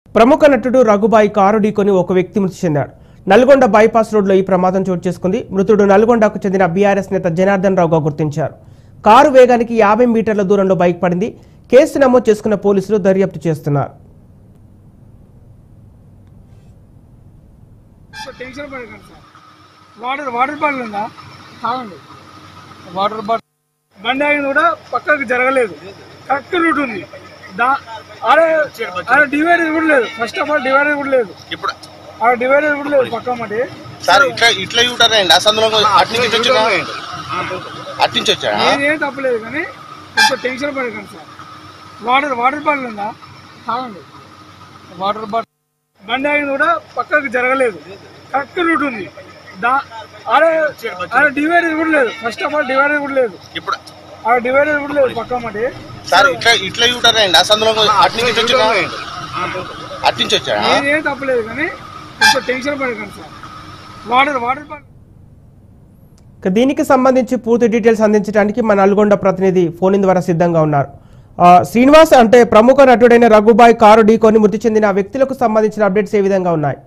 ప్రముఖ నటుడు రఘుబాయి కారు ఢీకొని ఒక వ్యక్తి మృతి చెందాడు. నల్గొండ బైపాస్ రోడ్లో ఈ ప్రమాదం చోటు చేసుకుంది. మృతుడు నల్గొండకు చెందిన బీఆర్ఎస్ నేత జనార్దన్ రావుగా గుర్తించారు. కారు వేగానికి 50 మీటర్ల దూరంలో బైక్ పడింది. కేసు నమోదు చేసుకున్న పోలీసులు దర్యాప్తు చేస్తున్నారు. బండి ఆగింది కూడా పక్కకు జరగలేదు, కరెక్ట్ రూట్ ఉంది. డివైడర్ కూడా లేదు, ఫస్ట్ ఆఫ్ ఆల్ డివైడర్ కూడా లేదు, ఇప్పుడు డివైడర్ కూడా లేదు పక్క మాట. నేనేం తప్పలేదు కానీ కొంచెం టెన్షన్ పడకండి సార్. వాటర్ బాటిల్ ఉందా? తాగండి. వాటర్ బాటిల్ బండి ఆగింది కూడా పక్కకు జరగలేదు, కరెక్ట్ రూట్ ఉంది. డివైడర్ కూడా లేదు, ఫస్ట్ ఆఫ్ ఆల్ డివైడర్ కూడా లేదు, ఇప్పుడు డివైడర్ కూడా లేదు పక్క మాట. నేనేం తప్పలేదు కానీ కొంచెం టెన్షన్ పడకండి సార్. Water bottle. దీనికి సంబంధించి పూర్తి డీటెయిల్స్ అందించడానికి మన నల్గొండ ప్రతినిధి ఫోన్ ద్వారా సిద్ధంగా ఉన్నారు. శ్రీనివాస్, అంటే ప్రముఖ నటుడైన రఘుబాయి కారు ఢీకొని మృతి చెందిన వ్యక్తులకు సంబంధించిన అప్డేట్స్ ఏ విధంగా ఉన్నాయి?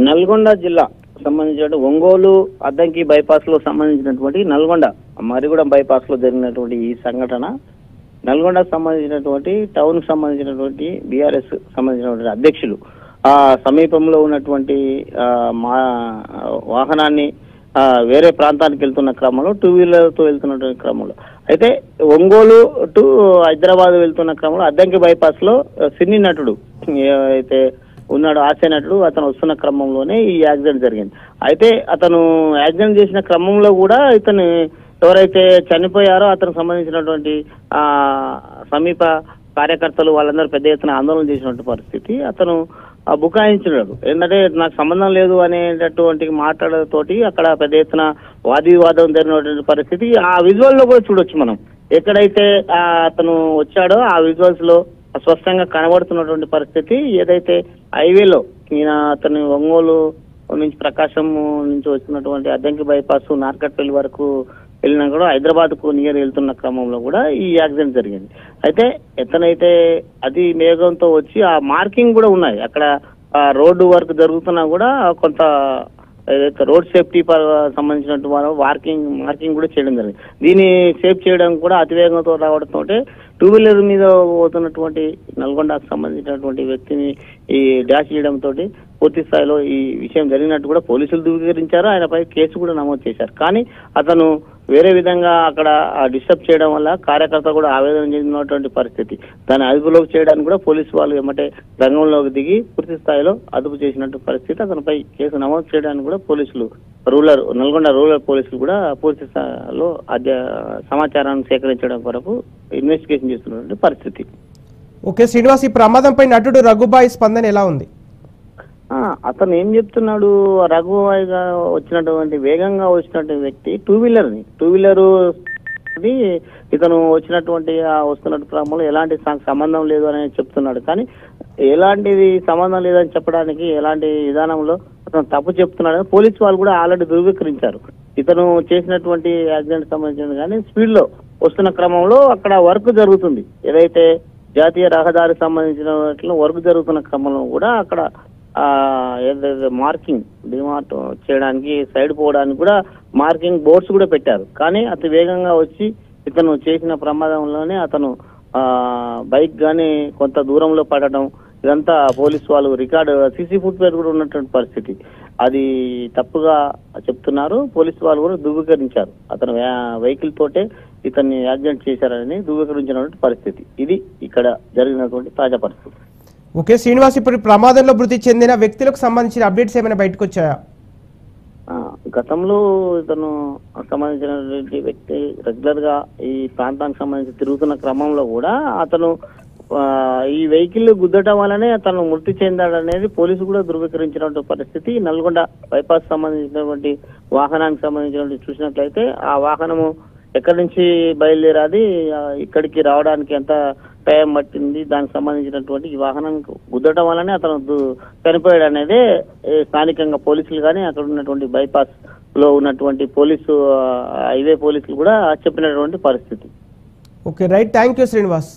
నల్గొండ జిల్లా సంబంధించిన ఒంగోలు అద్దంకి బైపాస్ లో సంబంధించినటువంటి నల్గొండ మరిగూడెం బైపాస్ లో జరిగినటువంటి ఈ సంఘటన నల్గొండకు సంబంధించినటువంటి టౌన్ కు సంబంధించినటువంటి బీఆర్ఎస్ సంబంధించినటువంటి అధ్యక్షులు ఆ సమీపంలో ఉన్నటువంటి వాహనాన్ని వేరే ప్రాంతానికి వెళ్తున్న క్రమంలో 2 వీలర్తో వెళ్తున్నటువంటి క్రమంలో అయితే ఒంగోలు టు హైదరాబాద్ వెళ్తున్న క్రమంలో అద్దంకి బైపాస్ లో సినీ నటుడు అయితే ఉన్నాడు, హాస్య నటుడు, అతను వస్తున్న క్రమంలోనే ఈ యాక్సిడెంట్ జరిగింది. అయితే అతను యాక్సిడెంట్ చేసిన క్రమంలో కూడా ఇతను ఎవరైతే చనిపోయారో అతనికి సంబంధించినటువంటి సమీప కార్యకర్తలు వాళ్ళందరూ పెద్ద ఎత్తున ఆందోళన చేసినటువంటి పరిస్థితి. అతను బుకాయించినాడు. ఏంటంటే నాకు సంబంధం లేదు అనేటటువంటి మాట్లాడతోటి అక్కడ పెద్ద ఎత్తున వాదవివాదం జరిగినటువంటి పరిస్థితి ఆ విజువల్ లో కూడా చూడొచ్చు మనం. ఎక్కడైతే అతను వచ్చాడో ఆ విజువల్స్ లో స్పష్టంగా కనబడుతున్నటువంటి పరిస్థితి. ఏదైతే హైవేలో ఈయన అతను ఒంగోలు నుంచి ప్రకాశం నుంచి వచ్చినటువంటి అద్దంకి బైపాస్ నార్కట్పల్లి వరకు వెళ్ళినా కూడా హైదరాబాద్ కు నియర్ వెళ్తున్న క్రమంలో కూడా ఈ యాక్సిడెంట్ జరిగింది. అయితే ఎతనైతే అది వేగంతో వచ్చి ఆ మార్కింగ్ కూడా ఉన్నాయి, అక్కడ రోడ్డు వర్క్ జరుగుతున్నా కూడా కొంత ఏదైతే రోడ్ సేఫ్టీ సంబంధించినట్టు మార్కింగ్ కూడా చేయడం జరిగింది. దీన్ని సేఫ్ చేయడం కూడా అతివేగంతో రావడంతో 2 వీలర్ మీద పోతున్నటువంటి నల్గొండకు సంబంధించినటువంటి వ్యక్తిని ఈ డాష్ చేయడంతో పూర్తి స్థాయిలో ఈ విషయం జరిగినట్టు కూడా పోలీసులు ధృవీకరించారు. ఆయనపై కేసు కూడా నమోదు చేశారు. కానీ అతను వేరే విధంగా అక్కడ డిస్టర్బ్ చేయడం వల్ల కార్యకర్త కూడా ఆవేదన చెందినటువంటి పరిస్థితి. దాన్ని అదుపులోకి చేయడానికి కూడా పోలీసు వాళ్ళు ఏమంటే రంగంలోకి దిగి పూర్తి స్థాయిలో అదుపు చేసినట్టు పరిస్థితి. అతనిపై కేసు నమోదు చేయడానికి కూడా పోలీసులు నల్గొండ రూరల్ పోలీసులు కూడా పూర్తి స్థాయిలో సమాచారాన్ని సేకరించడం కొరకు ఇన్వెస్టిగేషన్ చేస్తున్నటువంటి పరిస్థితి. ఓకే శ్రీనివాస్, ఈ ప్రమాదంపై నటుడు రఘుబాయి స్పందన ఎలా ఉంది? అతను ఏం చెప్తున్నాడు, రఘుబాయిగా వచ్చినటువంటి వేగంగా వచ్చినటువంటి వ్యక్తి 2 వీలర్ ఇతను వచ్చినటువంటి వస్తున్నట్టు క్రమంలో ఎలాంటి సంబంధం లేదు అని చెప్తున్నాడు. కానీ ఎలాంటిది సంబంధం లేదని చెప్పడానికి ఎలాంటి విధానంలో అతను తప్పు చెప్తున్నాడు. పోలీసు వాళ్ళు కూడా ఆల్రెడీ ధృవీకరించారు. ఇతను చేసినటువంటి యాక్సిడెంట్ సంబంధించింది కానీ స్పీడ్ లో వస్తున్న క్రమంలో అక్కడ వర్క్ జరుగుతుంది. ఏదైతే జాతీయ రహదారి సంబంధించిన వర్క్ జరుగుతున్న క్రమంలో కూడా అక్కడ ఏదైతే మార్కింగ్ డిమార్ట్ చేయడానికి సైడ్ పోవడానికి కూడా మార్కింగ్ బోర్డ్స్ కూడా పెట్టారు. కానీ అతి వేగంగా వచ్చి ఇతను చేసిన ప్రమాదంలోనే అతను బైక్ గానీ కొంత దూరంలో పడడం, ఇదంతా పోలీసు వాళ్ళు రికార్డు సీసీ ఫుటేజ్ కూడా ఉన్నటువంటి పరిస్థితి. అది తప్పుగా చెప్తున్నారు. పోలీసు వాళ్ళు కూడా ధృవీకరించారు. అతను వెహికల్ తోటే ఇతన్ని యాక్సిడెంట్ చేశారని ధృవీకరించినటువంటి పరిస్థితి. ఇది ఇక్కడ జరిగినటువంటి తాజా పరిస్థితి. ఓకే శ్రీనివాస్, ఇప్పుడు ప్రమాదంలో మృతి చెందిన వ్యక్తులకు సంబంధించిన అప్డేట్స్ ఏమైనా బయటకు వచ్చాయా? గతంలో ఇతను సంబంధించినటువంటి వ్యక్తి రెగ్యులర్ గా ఈ ప్రాంతానికి సంబంధించి తిరుగుతున్న క్రమంలో కూడా అతను ఈ వెహికల్ గుద్దటం వల్లనే అతను మృతి చెందాడనేది పోలీసు కూడా ధృవీకరించినటువంటి పరిస్థితి. నల్గొండ బైపాస్ సంబంధించినటువంటి వాహనానికి సంబంధించినటువంటి చూసినట్లయితే ఆ వాహనము ఎక్కడి నుంచి బయలుదేరాది ఇక్కడికి రావడానికి ఎంత టైం పట్టింది, దానికి సంబంధించినటువంటి ఈ వాహనం గుద్దటం వల్లనే అతను చనిపోయాడు అనేది స్థానికంగా పోలీసులు కానీ అక్కడ ఉన్నటువంటి బైపాస్ లో ఉన్నటువంటి హైవే పోలీసులు కూడా చెప్పినటువంటి పరిస్థితి. Okay right, thank you Srinivas.